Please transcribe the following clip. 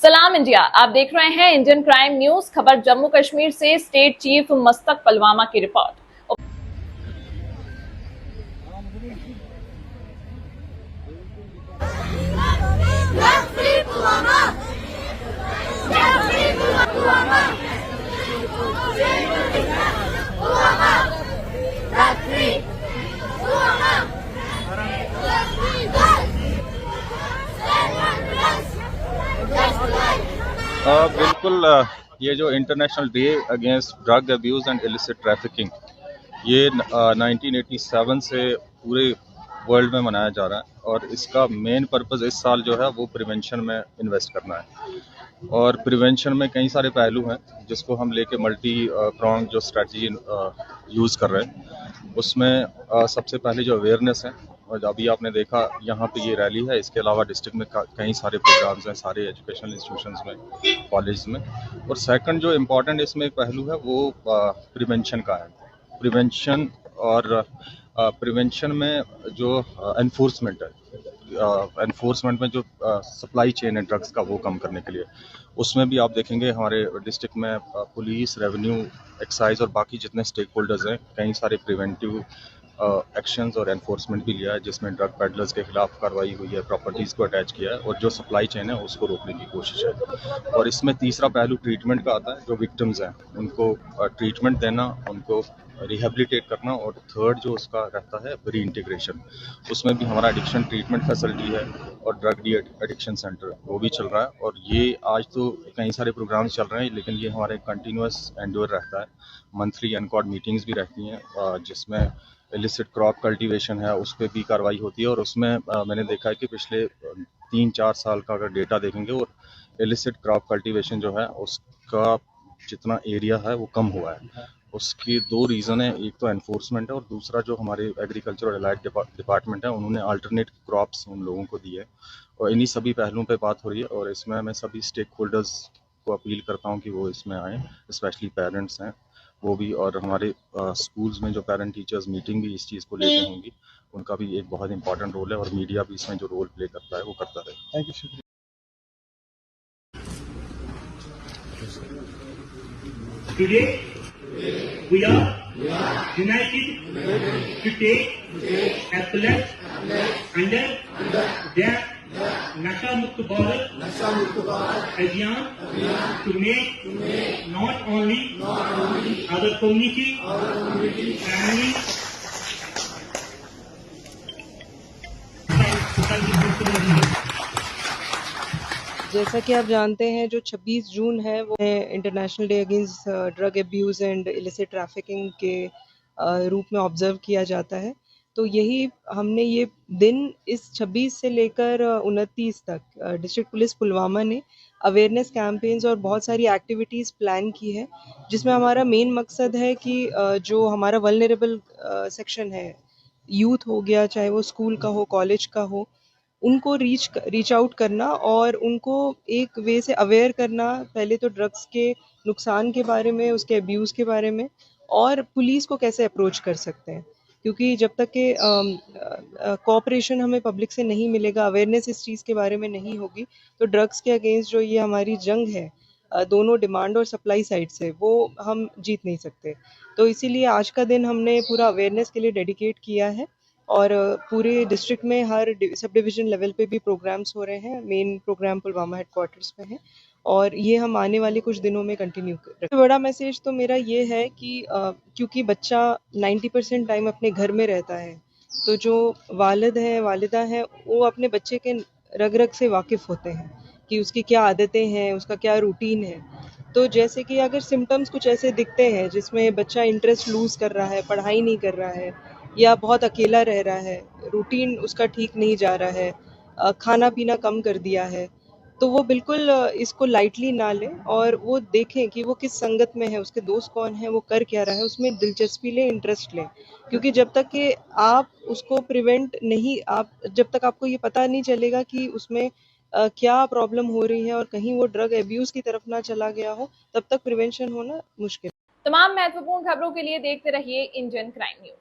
सलाम इंडिया, आप देख रहे हैं इंडियन क्राइम न्यूज। खबर जम्मू कश्मीर से। स्टेट चीफ मस्तक पलवामा की रिपोर्ट। बिल्कुल। ये जो international day against drug abuse and illicit trafficking, ये 1987 से पूरे वर्ल्ड में मनाया जा रहा है और इसका मेन पर्पस इस साल जो है वो प्रिवेंशन में इन्वेस्ट करना है। और प्रिवेंशन में कई सारे पहलू हैं जिसको हम लेके मल्टी प्रॉन्ग जो स्ट्रैटेजी यूज़ कर रहे हैं। उसमें सबसे पहले जो अवेयरनेस है, और अभी आपने देखा यहाँ पे ये रैली है, इसके अलावा डिस्ट्रिक्ट में कई सारे प्रोग्राम्स हैं सारे एजुकेशनल इंस्टीट्यूशंस में, कॉलेज में। और सेकंड जो इम्पोर्टेंट इसमें एक पहलू है वो प्रिवेंशन का है। प्रिवेंशन और प्रिवेंशन में जो एनफोर्समेंट है, एनफोर्समेंट में जो सप्लाई चेन है ड्रग्स का, वो कम करने के लिए उसमें भी आप देखेंगे हमारे डिस्ट्रिक्ट में पुलिस, रेवेन्यू, एक्साइज और बाकी जितने स्टेक होल्डर्स हैं, कई सारे प्रिवेंटिव एक्शंस और एनफोर्समेंट भी लिया है, जिसमें ड्रग पेडलर्स के खिलाफ कार्रवाई हुई है, प्रॉपर्टीज़ को अटैच किया है और जो सप्लाई चेन है उसको रोकने की कोशिश है। और इसमें तीसरा पहलू ट्रीटमेंट का आता है। जो विक्टिम्स हैं उनको ट्रीटमेंट देना, उनको रिहेबिलिटेट करना, और थर्ड जो उसका रहता है री इंटीग्रेशन। उसमें भी हमारा एडिक्शन ट्रीटमेंट फैसिलिटी है और ड्रग डी एडिक्शन सेंटर वो भी चल रहा है। और ये आज तो कई सारे प्रोग्राम्स चल रहे हैं, लेकिन ये हमारे कंटिन्यूस एंड्योर रहता है। मंथली एनकॉर्ड मीटिंग्स भी रहती हैं जिसमें इलिसिट क्रॉप कल्टीवेशन है उस पर भी कार्रवाई होती है। और उसमें मैंने देखा है कि पिछले 3-4 साल का अगर डेटा देखेंगे, और इलिसिट क्रॉप कल्टीवेशन जो है उसका जितना एरिया है वो कम हुआ है। उसके दो रीज़न है, एक तो एनफोर्समेंट है और दूसरा जो हमारे एग्रीकल्चर और एलाइड डिपार्टमेंट है, उन्होंने अल्टरनेट क्रॉप्स उन लोगों को दिए। और इन्हीं सभी पहलुओं पे बात हो रही है और इसमें मैं सभी स्टेक होल्डर्स को अपील करता हूँ कि वो इसमें आएँ, स्पेशली पेरेंट्स हैं वो भी, और हमारे स्कूल्स में जो पेरेंट टीचर्स मीटिंग भी इस चीज़ को लेके होंगी, उनका भी एक बहुत इंपॉर्टेंट रोल है और मीडिया भी इसमें जो रोल प्ले करता है वो करता रहे। Thank you. Today, we are united to take a pledge under the Nasha Mukt Bharat Abhiyan to make not only our community, family, जैसा कि आप जानते हैं, जो 26 जून है वो international day against drug abuse and illicit trafficking के रूप में ऑब्जर्व किया जाता है। तो यही हमने ये दिन इस 26 से लेकर 29 तक डिस्ट्रिक्ट पुलिस पुलवामा ने अवेयरनेस कैंपेन्स और बहुत सारी एक्टिविटीज़ प्लान की है, जिसमें हमारा मेन मकसद है कि जो हमारा वल्नरेबल सेक्शन है, यूथ हो गया, चाहे वो स्कूल का हो, कॉलेज का हो, उनको रीच आउट करना और उनको एक वे से अवेयर करना, पहले तो ड्रग्स के नुकसान के बारे में, उसके अब्यूज़ के बारे में, और पुलिस को कैसे अप्रोच कर सकते हैं। क्योंकि जब तक कि कोऑपरेशन हमें पब्लिक से नहीं मिलेगा, अवेयरनेस इस चीज़ के बारे में नहीं होगी, तो ड्रग्स के अगेंस्ट जो ये हमारी जंग है दोनों डिमांड और सप्लाई साइड से, वो हम जीत नहीं सकते। तो इसीलिए आज का दिन हमने पूरा अवेयरनेस के लिए डेडिकेट किया है और पूरे डिस्ट्रिक्ट में हर सब डिवीज़न लेवल पे भी प्रोग्राम्स हो रहे हैं। मेन प्रोग्राम पुलवामा हेडक्वार्टर्स में है और ये हम आने वाले कुछ दिनों में कंटिन्यू कर रहे हैं। बड़ा मैसेज तो मेरा ये है कि क्योंकि बच्चा 90% टाइम अपने घर में रहता है, तो जो वालिद हैं, वालिदा हैं, वो अपने बच्चे के रग-रग से वाकिफ़ होते हैं कि उसकी क्या आदतें हैं, उसका क्या रूटीन है। तो जैसे कि अगर सिम्पटम्स कुछ ऐसे दिखते हैं जिसमें बच्चा इंटरेस्ट लूज़ कर रहा है, पढ़ाई नहीं कर रहा है या बहुत अकेला रह रहा है, रूटीन उसका ठीक नहीं जा रहा है, खाना-पीना कम कर दिया है, तो वो बिल्कुल इसको लाइटली ना लें और वो देखें कि वो किस संगत में है, उसके दोस्त कौन हैं, वो कर क्या रहा है, उसमें दिलचस्पी लें, इंटरेस्ट लें। क्योंकि जब तक कि आप उसको जब तक आपको ये पता नहीं चलेगा कि उसमें क्या प्रॉब्लम हो रही है और कहीं वो ड्रग अब्यूज़ की तरफ ना चला गया हो, तब तक प्रिवेंशन होना मुश्किल है। तमाम महत्वपूर्ण खबरों के लिए देखते रहिए इंडियन क्राइम न्यूज।